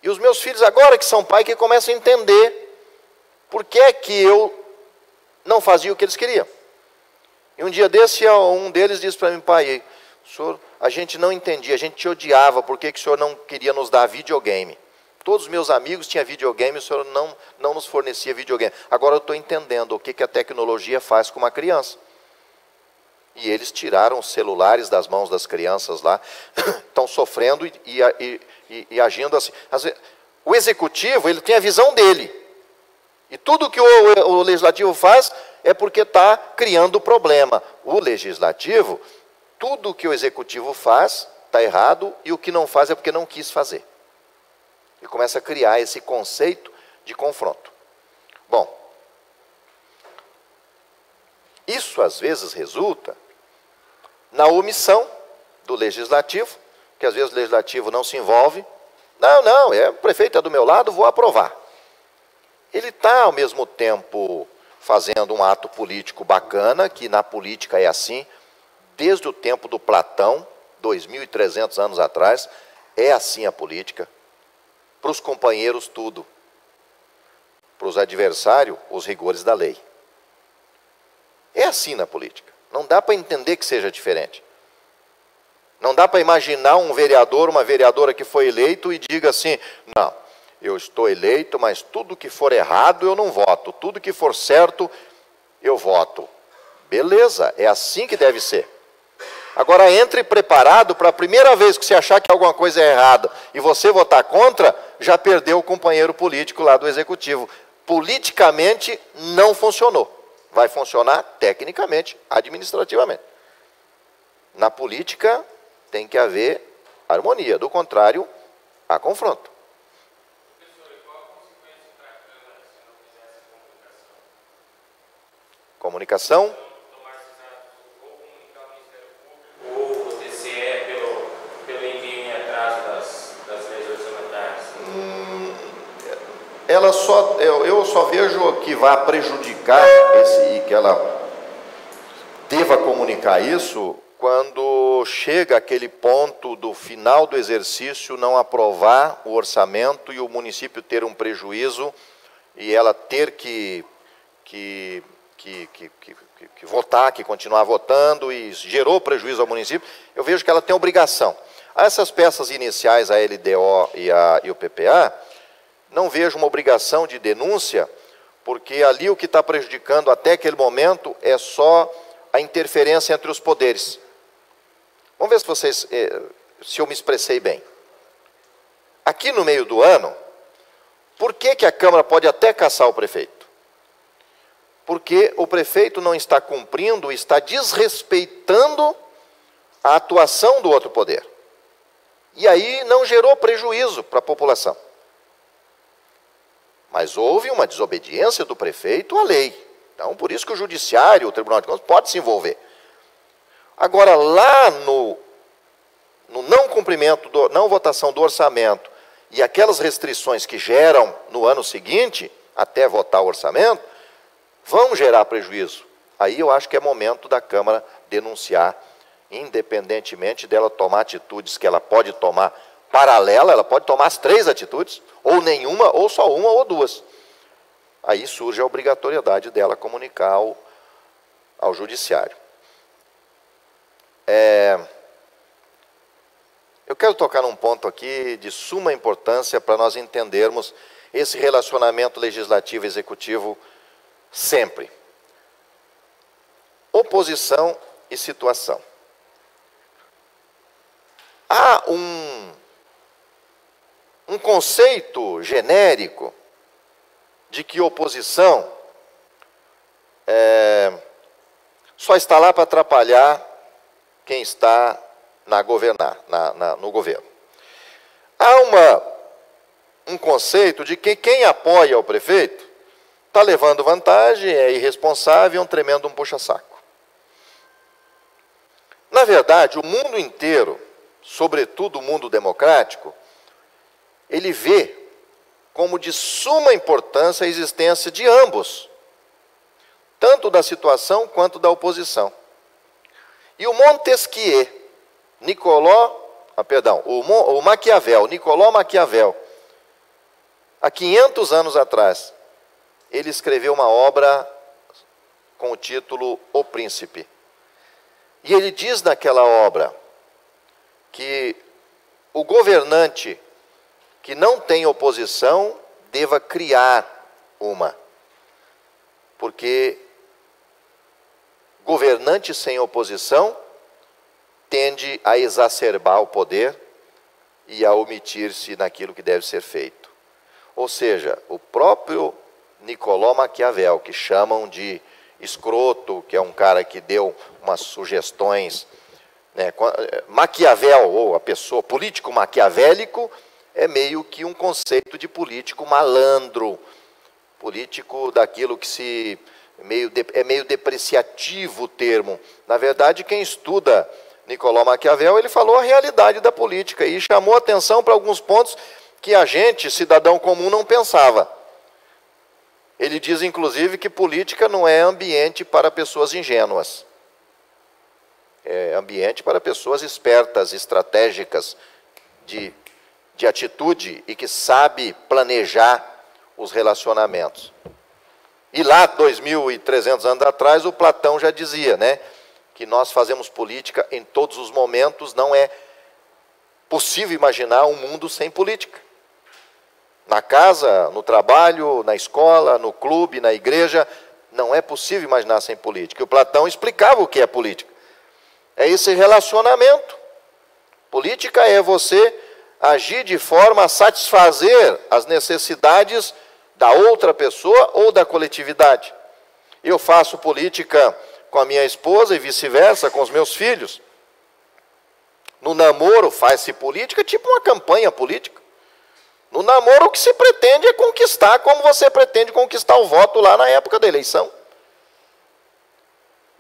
E os meus filhos agora que são pai, que começam a entender por que é que eu não fazia o que eles queriam. E um dia desse, um deles disse para mim: pai, senhor, a gente não entendia, a gente te odiava, por que o senhor não queria nos dar videogame? Todos os meus amigos tinham videogame, o senhor não nos fornecia videogame. Agora eu estou entendendo o que a tecnologia faz com uma criança. E eles tiraram os celulares das mãos das crianças lá, estão sofrendo e agindo assim. O executivo, ele tem a visão dele. E tudo que o legislativo faz é porque está criando problema. O legislativo, tudo que o executivo faz está errado, e o que não faz é porque não quis fazer. E começa a criar esse conceito de confronto. Bom, isso às vezes resulta na omissão do legislativo, que às vezes o legislativo não se envolve. Não, o prefeito é do meu lado, vou aprovar. Ele está, ao mesmo tempo, fazendo um ato político bacana, que na política é assim, desde o tempo do Platão, 2.300 anos atrás, é assim a política. Para os companheiros, tudo. Para os adversários, os rigores da lei. É assim na política. Não dá para entender que seja diferente. Não dá para imaginar um vereador, uma vereadora que foi eleito e diga assim: não, eu estou eleito, mas tudo que for errado eu não voto, tudo que for certo eu voto. Beleza, é assim que deve ser. Agora entre preparado para a primeira vez que você achar que alguma coisa é errada e você votar contra, já perdeu o companheiro político lá do executivo. Politicamente não funcionou. Vai funcionar tecnicamente, administrativamente. Na política tem que haver harmonia, do contrário, há confronto.
Professor, e qual a consequência para a Câmara se não fizesse
Comunicação?
Tomar esses atos, ou comunicar ao Ministério Público, ou o TCE pelo envio em atraso das leis orçamentárias?
eu só vejo que vai prejudicar e que ela deva comunicar isso quando chega aquele ponto do final do exercício não aprovar o orçamento e o município ter um prejuízo e ela ter que votar, que continuar votando e gerou prejuízo ao município. Eu vejo que ela tem obrigação. Essas peças iniciais, a LDO e o PPA, não vejo uma obrigação de denúncia, porque ali o que está prejudicando até aquele momento é só a interferência entre os poderes. Vamos ver se eu me expressei bem. Aqui no meio do ano, por que a Câmara pode até caçar o prefeito? Porque o prefeito não está cumprindo, está desrespeitando a atuação do outro poder. E aí não gerou prejuízo para a população. Mas houve uma desobediência do prefeito à lei. Então, por isso que o Judiciário, o Tribunal de Contas, pode se envolver. Agora, lá no não cumprimento, não votação do orçamento e aquelas restrições que geram no ano seguinte, até votar o orçamento, vão gerar prejuízo. Aí eu acho que é momento da Câmara denunciar, independentemente dela tomar atitudes que ela pode tomar paralela, ela pode tomar as 3 atitudes, ou nenhuma, ou só uma, ou 2. Aí surge a obrigatoriedade dela comunicar ao Judiciário. Eu quero tocar num ponto aqui de suma importância para nós entendermos esse relacionamento legislativo-executivo sempre. Oposição e situação. Há um conceito genérico de que oposição só está lá para atrapalhar quem está no governo. Há um conceito de que quem apoia o prefeito está levando vantagem, é irresponsável, é um tremendo puxa-saco. Na verdade, o mundo inteiro, sobretudo o mundo democrático, ele vê como de suma importância a existência de ambos, tanto da situação quanto da oposição. E o Montesquieu, o Maquiavel, Nicolau Maquiavel, há 500 anos atrás, ele escreveu uma obra com o título O Príncipe. E ele diz naquela obra que o governante que não tem oposição deva criar uma. Porque governante sem oposição tende a exacerbar o poder e a omitir-se naquilo que deve ser feito. Ou seja, o próprio Nicolau Maquiavel, que chamam de escroto, que é um cara que deu umas sugestões, né? Maquiavel, ou a pessoa, político maquiavélico, é meio que um conceito de político malandro, político daquilo que é meio depreciativo o termo. Na verdade, quem estuda Nicolau Maquiavel, ele falou a realidade da política e chamou atenção para alguns pontos que a gente, cidadão comum, não pensava. Ele diz, inclusive, que política não é ambiente para pessoas ingênuas. É ambiente para pessoas espertas, estratégicas, de atitude e que sabe planejar os relacionamentos. E lá, 2.300 anos atrás, o Platão já dizia, né, que nós fazemos política em todos os momentos, não é possível imaginar um mundo sem política. Na casa, no trabalho, na escola, no clube, na igreja, não é possível imaginar sem política. E o Platão explicava o que é política. É esse relacionamento. Política é você agir de forma a satisfazer as necessidades da outra pessoa ou da coletividade. Eu faço política com a minha esposa e vice-versa, com os meus filhos. No namoro faz-se política, tipo uma campanha política. No namoro o que se pretende é conquistar, como você pretende conquistar o voto lá na época da eleição.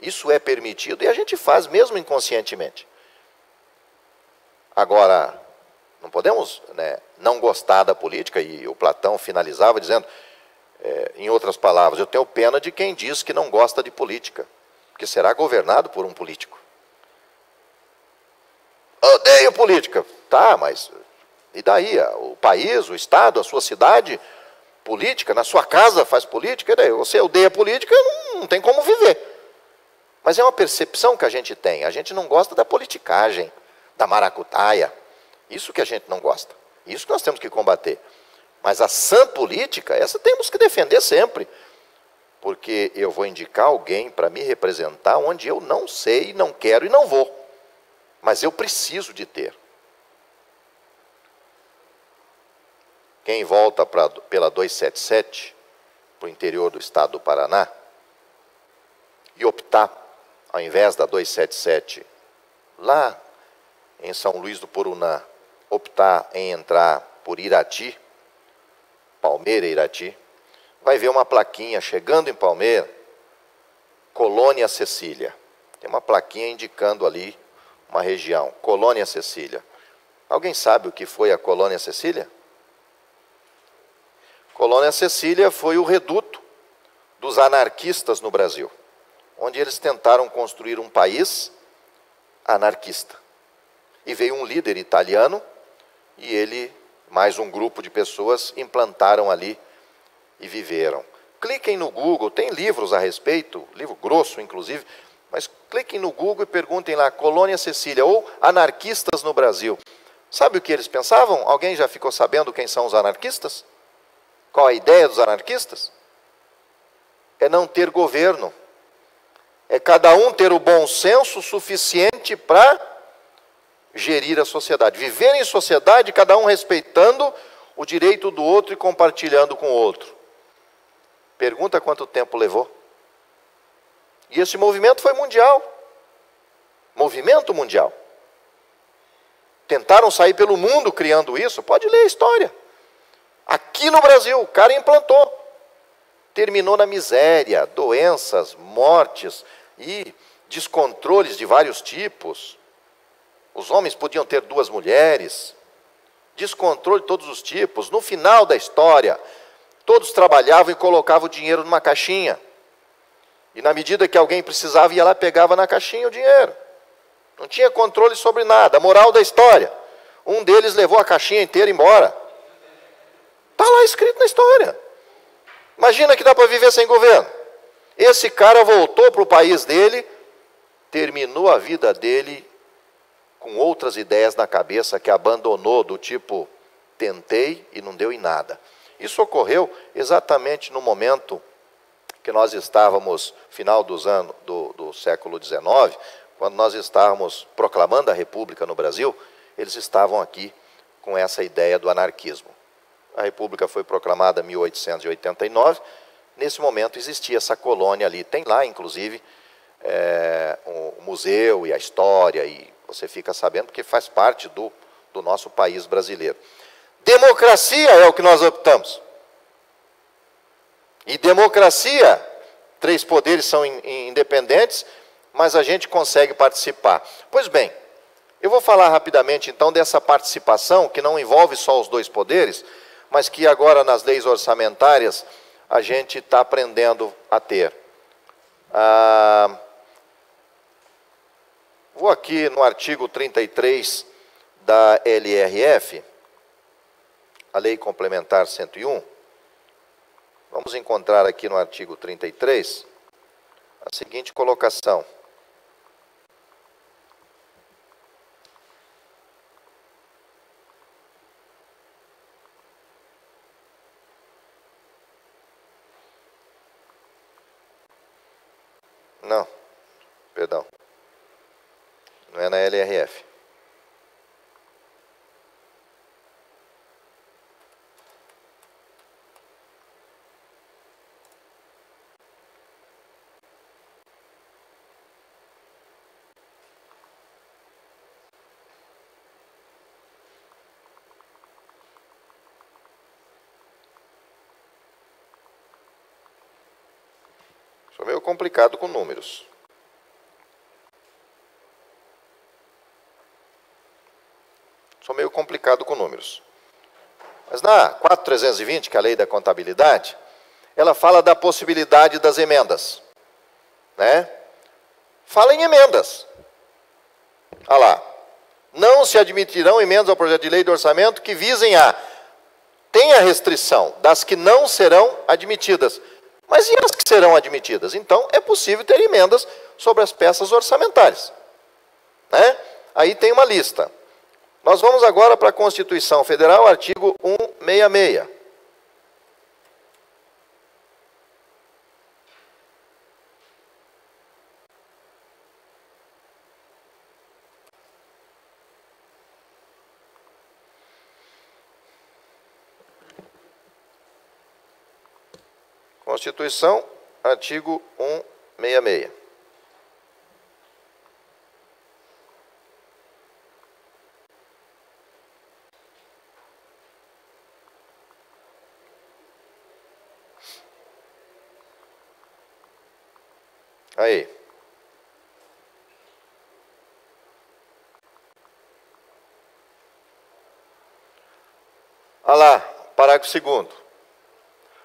Isso é permitido e a gente faz mesmo inconscientemente. Agora, Não podemos, né, não gostar da política, e o Platão finalizava dizendo, em outras palavras, eu tenho pena de quem diz que não gosta de política, porque será governado por um político. Odeio política. Tá, mas e daí? O país, o Estado, a sua cidade, política, na sua casa faz política, e daí? Você odeia política, não tem como viver. Mas é uma percepção que a gente não gosta da politicagem, da maracutaia, isso que a gente não gosta, isso que nós temos que combater. Mas a sã política, essa temos que defender sempre, porque eu vou indicar alguém para me representar onde eu não sei, não quero e não vou, mas eu preciso de ter. Quem volta pela 277, para o interior do estado do Paraná, e optar, ao invés da 277, lá em São Luís do Purunã, optar em entrar por Irati, Palmeira e Irati, vai ver uma plaquinha chegando em Palmeira, Colônia Cecília. Tem uma plaquinha indicando ali uma região, Colônia Cecília. Alguém sabe o que foi a Colônia Cecília? Colônia Cecília foi o reduto dos anarquistas no Brasil, onde eles tentaram construir um país anarquista. E veio um líder italiano, e ele, mais um grupo de pessoas, implantaram ali e viveram. Cliquem no Google, tem livros a respeito, livro grosso inclusive, mas cliquem no Google e perguntem lá, Colônia Cecília, ou anarquistas no Brasil. Sabe o que eles pensavam? Alguém já ficou sabendo quem são os anarquistas? Qual a ideia dos anarquistas? É não ter governo. É cada um ter o bom senso suficiente para gerir a sociedade. Viver em sociedade, cada um respeitando o direito do outro e compartilhando com o outro. Pergunta quanto tempo levou. E esse movimento foi mundial. Movimento mundial. Tentaram sair pelo mundo criando isso. Pode ler a história. Aqui no Brasil, o cara implantou. Terminou na miséria, doenças, mortes e descontroles de vários tipos. Os homens podiam ter 2 mulheres. Descontrole de todos os tipos. No final da história, todos trabalhavam e colocavam o dinheiro numa caixinha. E na medida que alguém precisava, ia lá e pegava na caixinha o dinheiro. Não tinha controle sobre nada. A moral da história. Um deles levou a caixinha inteira embora. Está lá escrito na história. Imagina que dá para viver sem governo. Esse cara voltou para o país dele, terminou a vida dele com outras ideias na cabeça que abandonou, do tipo, tentei e não deu em nada. Isso ocorreu exatamente no momento que nós estávamos, final dos anos do século XIX, quando nós estávamos proclamando a República no Brasil, eles estavam aqui com essa ideia do anarquismo. A República foi proclamada em 1889, nesse momento existia essa colônia ali. Tem lá, inclusive, o museu e a história, e você fica sabendo porque faz parte do nosso país brasileiro. Democracia é o que nós optamos. E democracia, 3 poderes são independentes, mas a gente consegue participar. Pois bem, eu vou falar rapidamente então dessa participação, que não envolve só os 2 poderes, mas que agora nas leis orçamentárias a gente está aprendendo a ter. Vou aqui no artigo 33 da LRF, a Lei Complementar 101, vamos encontrar aqui no artigo 33 a seguinte colocação. Não, perdão, não é na LRF. Sou meio complicado com números. Sou meio complicado com números. Mas na 4.320, que é a lei da contabilidade, ela fala da possibilidade das emendas, né? Fala em emendas. Olha lá. Não se admitirão emendas ao projeto de lei de orçamento que visem a... Tem a restrição das que não serão admitidas. Mas e as que serão admitidas? Então, é possível ter emendas sobre as peças orçamentárias, né? Aí tem uma lista. Nós vamos agora para a Constituição Federal, artigo 166. Constituição, artigo 166. Aí. Olha lá, parágrafo 2º.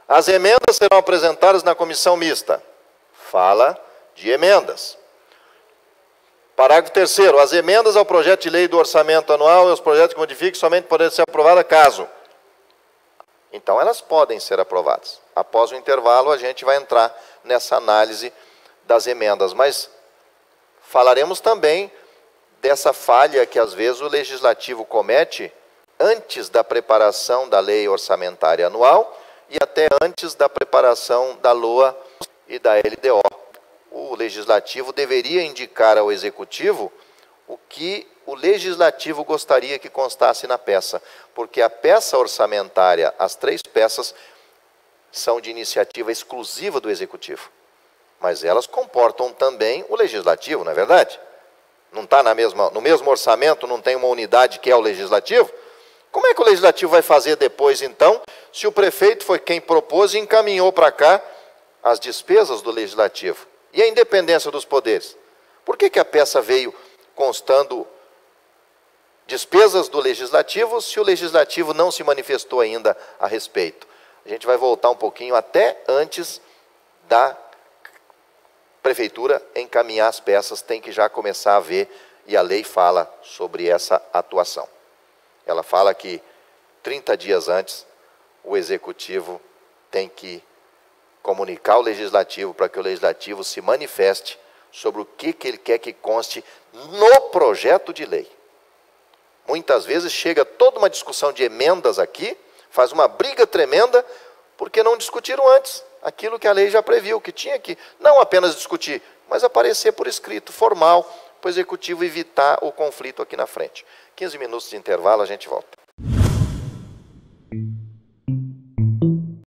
As emendas serão apresentadas na comissão mista. Fala de emendas. Parágrafo 3º. As emendas ao projeto de lei do orçamento anual e aos projetos que modifiquem somente poderão ser aprovadas caso. Então, elas podem ser aprovadas. Após o intervalo, a gente vai entrar nessa análise das emendas. Mas falaremos também dessa falha que, às vezes, o Legislativo comete antes da preparação da lei orçamentária anual e até antes da preparação da LOA e da LDO. O Legislativo deveria indicar ao Executivo o que o Legislativo gostaria que constasse na peça, porque a peça orçamentária, as 3 peças, são de iniciativa exclusiva do Executivo. Mas elas comportam também o Legislativo, não é verdade? Não está no mesmo orçamento, não tem uma unidade que é o Legislativo? Como é que o Legislativo vai fazer depois, então, se o prefeito foi quem propôs e encaminhou para cá as despesas do Legislativo? E a independência dos poderes? Por que a peça veio constando despesas do Legislativo se o Legislativo não se manifestou ainda a respeito? A gente vai voltar um pouquinho até antes da Prefeitura encaminhar as peças, tem que já começar a ver, e a lei fala sobre essa atuação. Ela fala que 30 dias antes, o Executivo tem que comunicar ao Legislativo para que o Legislativo se manifeste sobre o que ele quer que conste no projeto de lei. Muitas vezes chega toda uma discussão de emendas aqui, faz uma briga tremenda, porque não discutiram antes aquilo que a lei já previu, que tinha que não apenas discutir, mas aparecer por escrito, formal, para o Executivo evitar o conflito aqui na frente. 15 minutos de intervalo, a gente volta.